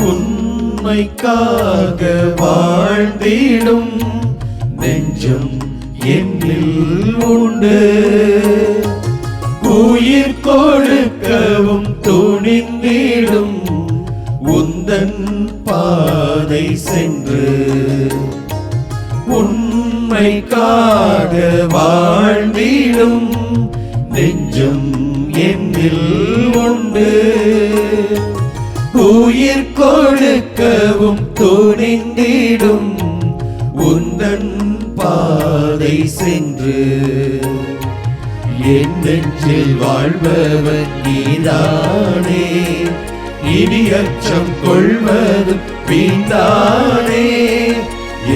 உண்மைக்காக வாழ்ந்திடும் நெஞ்சம் என்னில் உண்டு. உயிர் கொடுக்கவும் துணிந்திடும் உந்தன் பாதை சென்று. உண்மைக்காக வாழ்ந்திடும் நெஞ்சம் என்னில் உண்டு. உயிர் கொடுக்கவும் துணிந்திடும் உந்தன் பாதை சென்று. என் நெஞ்சில் வாழ்பவன் நீதானே, இனி அச்சம் கொள்வதும் வீணானே.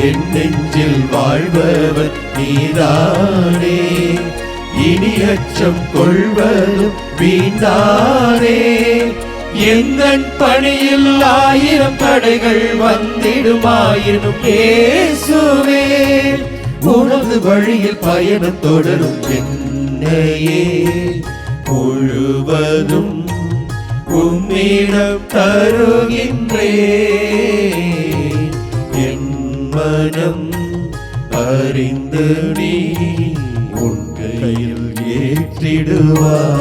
என் நெஞ்சில் வாழ்பவன் நீதானே, இனி அச்சம் கொள்வதும் வீணானே. எந்தன் பணியில் 1000 தடைகள் வந்திடுமாயினும் இயேசுவே, உனது வழியில் பயணம் தொடரும் என்னையே முழுவதும் உம்மிடம் தருகின்றேன். என் மனம் அறிந்து நீ உன் கையில் ஏற்றிடுவாய்.